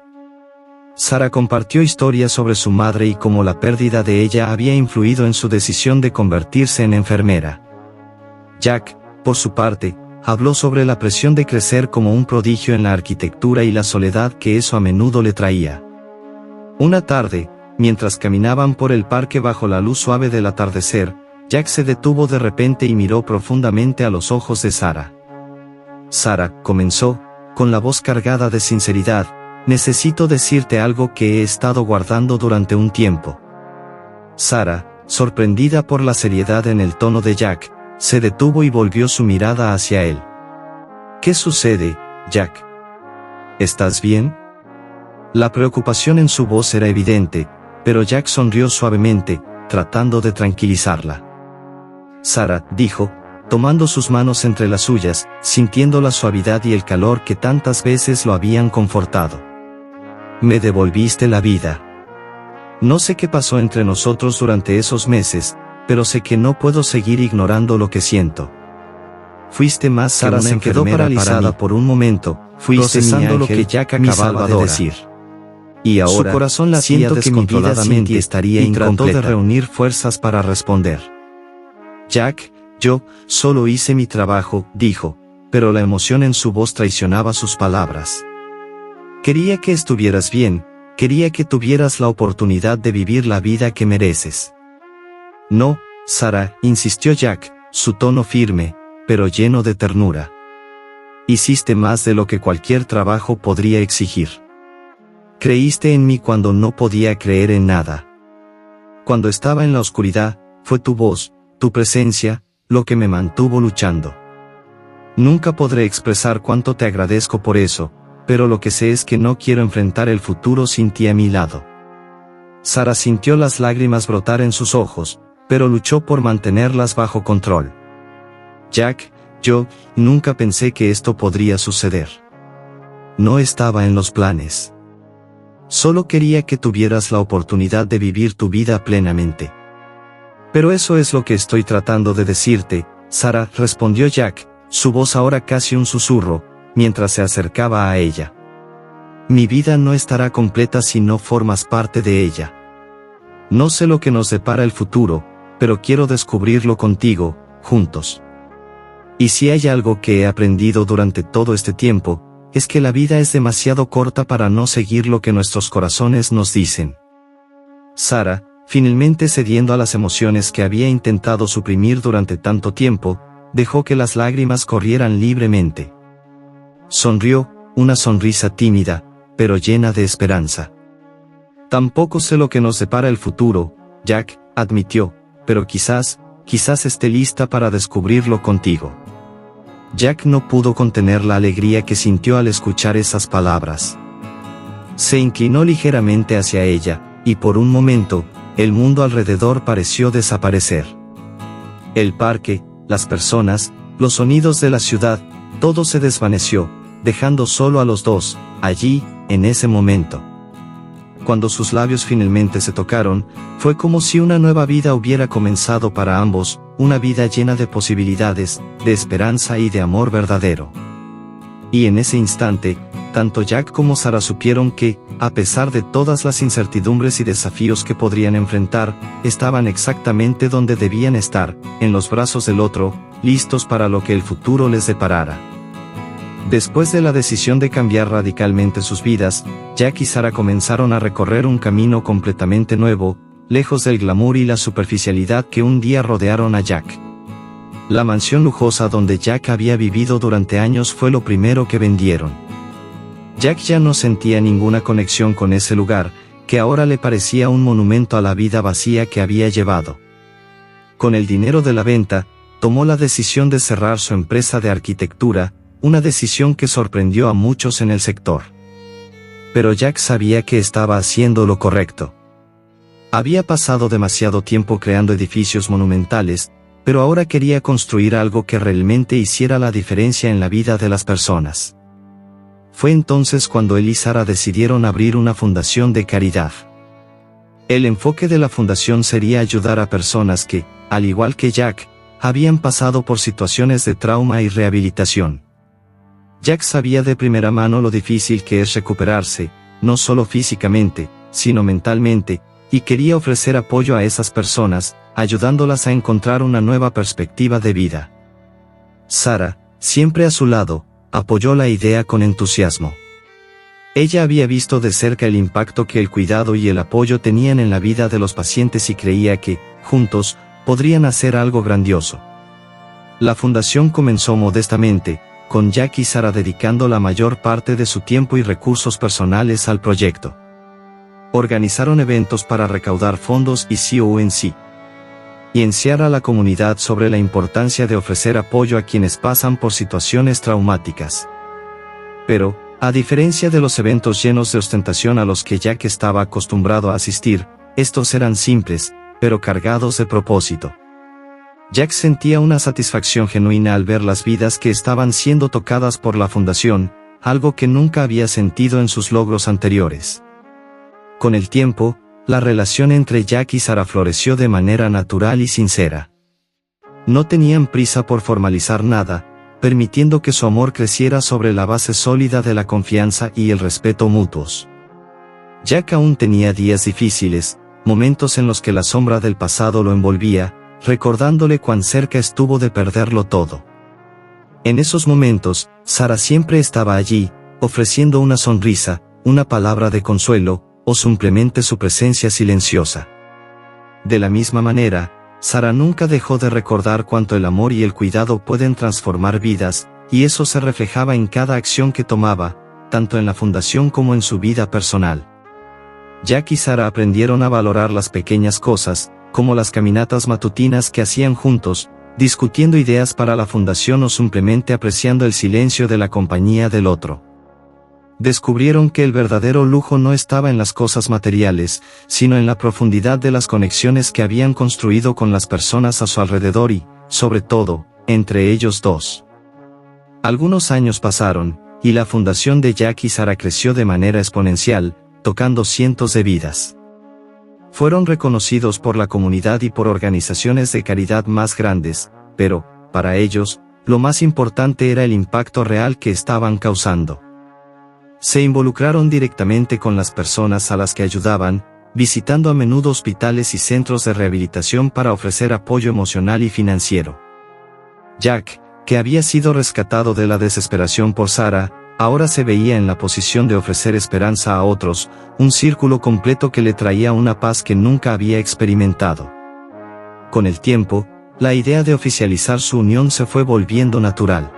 A: Sarah compartió historias sobre su madre y cómo la pérdida de ella había influido en su decisión de convertirse en enfermera. Jack, por su parte, habló sobre la presión de crecer como un prodigio en la arquitectura y la soledad que eso a menudo le traía. Una tarde, mientras caminaban por el parque bajo la luz suave del atardecer, Jack se detuvo de repente y miró profundamente a los ojos de Sarah. «Sarah», comenzó, con la voz cargada de sinceridad, «necesito decirte algo que he estado guardando durante un tiempo». Sarah, sorprendida por la seriedad en el tono de Jack, se detuvo y volvió su mirada hacia él. «¿Qué sucede, Jack? ¿Estás bien?» La preocupación en su voz era evidente, pero Jack sonrió suavemente, tratando de tranquilizarla. «Sarah», dijo, tomando sus manos entre las suyas, sintiendo la suavidad y el calor que tantas veces lo habían confortado. «Me devolviste la vida. No sé qué pasó entre nosotros durante esos meses, pero sé que no puedo seguir ignorando lo que siento. Fuiste más». Sarah se quedó paralizada por un momento, procesando lo que Jack acababa de decir. Y ahora, su corazón latía descontroladamente y trató de reunir fuerzas para responder. «Jack, yo solo hice mi trabajo», dijo, pero la emoción en su voz traicionaba sus palabras. «Quería que estuvieras bien, quería que tuvieras la oportunidad de vivir la vida que mereces». «No, Sarah», insistió Jack, su tono firme, pero lleno de ternura. «Hiciste más de lo que cualquier trabajo podría exigir. Creíste en mí cuando no podía creer en nada. Cuando estaba en la oscuridad, fue tu voz, tu presencia, lo que me mantuvo luchando. Nunca podré expresar cuánto te agradezco por eso, pero lo que sé es que no quiero enfrentar el futuro sin ti a mi lado». Sarah sintió las lágrimas brotar en sus ojos, pero luchó por mantenerlas bajo control. «Jack, yo nunca pensé que esto podría suceder. No estaba en los planes. Solo quería que tuvieras la oportunidad de vivir tu vida plenamente». «Pero eso es lo que estoy tratando de decirte, Sarah», respondió Jack, su voz ahora casi un susurro, mientras se acercaba a ella. «Mi vida no estará completa si no formas parte de ella. No sé lo que nos depara el futuro, pero quiero descubrirlo contigo, juntos. Y si hay algo que he aprendido durante todo este tiempo, es que la vida es demasiado corta para no seguir lo que nuestros corazones nos dicen». Sarah, finalmente cediendo a las emociones que había intentado suprimir durante tanto tiempo, dejó que las lágrimas corrieran libremente. Sonrió, una sonrisa tímida, pero llena de esperanza. «Tampoco sé lo que nos depara el futuro», Jack admitió, «pero quizás esté lista para descubrirlo contigo». Jack no pudo contener la alegría que sintió al escuchar esas palabras. Se inclinó ligeramente hacia ella, y por un momento, el mundo alrededor pareció desaparecer. El parque, las personas, los sonidos de la ciudad, todo se desvaneció, dejando solo a los dos, allí, en ese momento. Cuando sus labios finalmente se tocaron, fue como si una nueva vida hubiera comenzado para ambos, una vida llena de posibilidades, de esperanza y de amor verdadero. Y en ese instante, tanto Jack como Sarah supieron que, a pesar de todas las incertidumbres y desafíos que podrían enfrentar, estaban exactamente donde debían estar, en los brazos del otro, listos para lo que el futuro les deparara. Después de la decisión de cambiar radicalmente sus vidas, Jack y Sarah comenzaron a recorrer un camino completamente nuevo, lejos del glamour y la superficialidad que un día rodearon a Jack. La mansión lujosa donde Jack había vivido durante años fue lo primero que vendieron. Jack ya no sentía ninguna conexión con ese lugar, que ahora le parecía un monumento a la vida vacía que había llevado. Con el dinero de la venta, tomó la decisión de cerrar su empresa de arquitectura, una decisión que sorprendió a muchos en el sector. Pero Jack sabía que estaba haciendo lo correcto. Había pasado demasiado tiempo creando edificios monumentales, pero ahora quería construir algo que realmente hiciera la diferencia en la vida de las personas. Fue entonces cuando él y Sarah decidieron abrir una fundación de caridad. El enfoque de la fundación sería ayudar a personas que, al igual que Jack, habían pasado por situaciones de trauma y rehabilitación. Jack sabía de primera mano lo difícil que es recuperarse, no solo físicamente, sino mentalmente, y quería ofrecer apoyo a esas personas, ayudándolas a encontrar una nueva perspectiva de vida. Sarah, siempre a su lado, apoyó la idea con entusiasmo. Ella había visto de cerca el impacto que el cuidado y el apoyo tenían en la vida de los pacientes y creía que, juntos, podrían hacer algo grandioso. La fundación comenzó modestamente, con Jack y Sarah dedicando la mayor parte de su tiempo y recursos personales al proyecto. Organizaron eventos para recaudar fondos y CONC. Y enseñar a la comunidad sobre la importancia de ofrecer apoyo a quienes pasan por situaciones traumáticas. Pero, a diferencia de los eventos llenos de ostentación a los que Jack estaba acostumbrado a asistir, estos eran simples, pero cargados de propósito. Jack sentía una satisfacción genuina al ver las vidas que estaban siendo tocadas por la fundación, algo que nunca había sentido en sus logros anteriores. Con el tiempo, la relación entre Jack y Sarah floreció de manera natural y sincera. No tenían prisa por formalizar nada, permitiendo que su amor creciera sobre la base sólida de la confianza y el respeto mutuos. Jack aún tenía días difíciles, momentos en los que la sombra del pasado lo envolvía, recordándole cuán cerca estuvo de perderlo todo. En esos momentos, Sarah siempre estaba allí, ofreciendo una sonrisa, una palabra de consuelo, o simplemente su presencia silenciosa. De la misma manera, Sarah nunca dejó de recordar cuánto el amor y el cuidado pueden transformar vidas, y eso se reflejaba en cada acción que tomaba, tanto en la fundación como en su vida personal. Jack y Sarah aprendieron a valorar las pequeñas cosas, como las caminatas matutinas que hacían juntos, discutiendo ideas para la fundación o simplemente apreciando el silencio de la compañía del otro. Descubrieron que el verdadero lujo no estaba en las cosas materiales, sino en la profundidad de las conexiones que habían construido con las personas a su alrededor y, sobre todo, entre ellos dos. Algunos años pasaron, y la fundación de Jack y Sarah creció de manera exponencial, tocando cientos de vidas. Fueron reconocidos por la comunidad y por organizaciones de caridad más grandes, pero, para ellos, lo más importante era el impacto real que estaban causando. Se involucraron directamente con las personas a las que ayudaban, visitando a menudo hospitales y centros de rehabilitación para ofrecer apoyo emocional y financiero. Jack, que había sido rescatado de la desesperación por Sarah, ahora se veía en la posición de ofrecer esperanza a otros, un círculo completo que le traía una paz que nunca había experimentado. Con el tiempo, la idea de oficializar su unión se fue volviendo natural.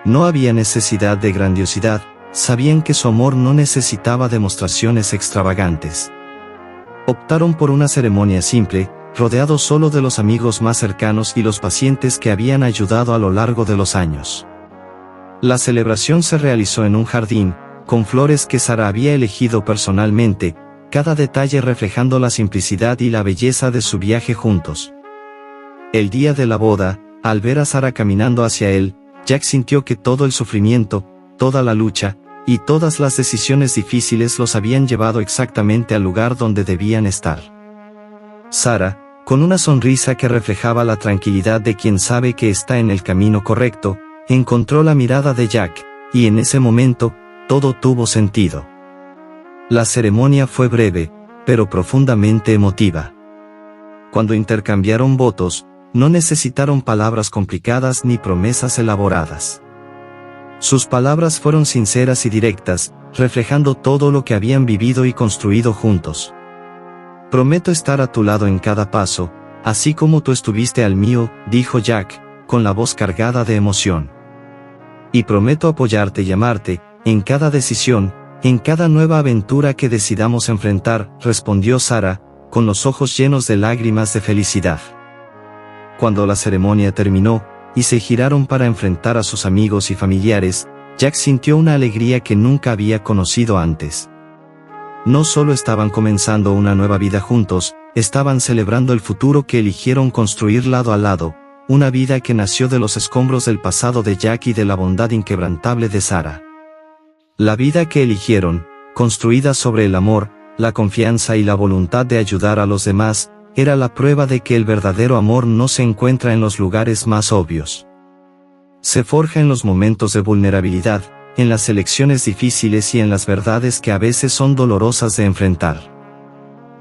A: No había necesidad de grandiosidad, sabían que su amor no necesitaba demostraciones extravagantes. Optaron por una ceremonia simple, rodeado solo de los amigos más cercanos y los pacientes que habían ayudado a lo largo de los años. La celebración se realizó en un jardín, con flores que Sara había elegido personalmente, cada detalle reflejando la simplicidad y la belleza de su viaje juntos. El día de la boda, al ver a Sara caminando hacia él, Jack sintió que todo el sufrimiento, toda la lucha, y todas las decisiones difíciles los habían llevado exactamente al lugar donde debían estar. Sara, con una sonrisa que reflejaba la tranquilidad de quien sabe que está en el camino correcto, encontró la mirada de Jack, y en ese momento, todo tuvo sentido. La ceremonia fue breve, pero profundamente emotiva. Cuando intercambiaron votos, no necesitaron palabras complicadas ni promesas elaboradas. Sus palabras fueron sinceras y directas, reflejando todo lo que habían vivido y construido juntos. Prometo estar a tu lado en cada paso, así como tú estuviste al mío, dijo Jack, con la voz cargada de emoción. Y prometo apoyarte y amarte, en cada decisión, en cada nueva aventura que decidamos enfrentar, respondió Sara, con los ojos llenos de lágrimas de felicidad. Cuando la ceremonia terminó, y se giraron para enfrentar a sus amigos y familiares, Jack sintió una alegría que nunca había conocido antes. No solo estaban comenzando una nueva vida juntos, estaban celebrando el futuro que eligieron construir lado a lado, una vida que nació de los escombros del pasado de Jack y de la bondad inquebrantable de Sara. La vida que eligieron, construida sobre el amor, la confianza y la voluntad de ayudar a los demás, era la prueba de que el verdadero amor no se encuentra en los lugares más obvios. Se forja en los momentos de vulnerabilidad, en las elecciones difíciles y en las verdades que a veces son dolorosas de enfrentar.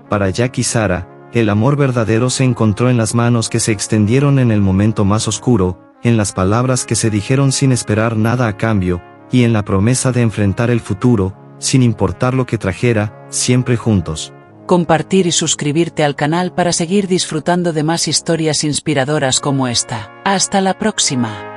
A: Para Jack y Sara, el amor verdadero se encontró en las manos que se extendieron en el momento más oscuro, en las palabras que se dijeron sin esperar nada a cambio, y en la promesa de enfrentar el futuro, sin importar lo que trajera, siempre juntos.
B: Compartir y suscribirte al canal para seguir disfrutando de más historias inspiradoras como esta. Hasta la próxima.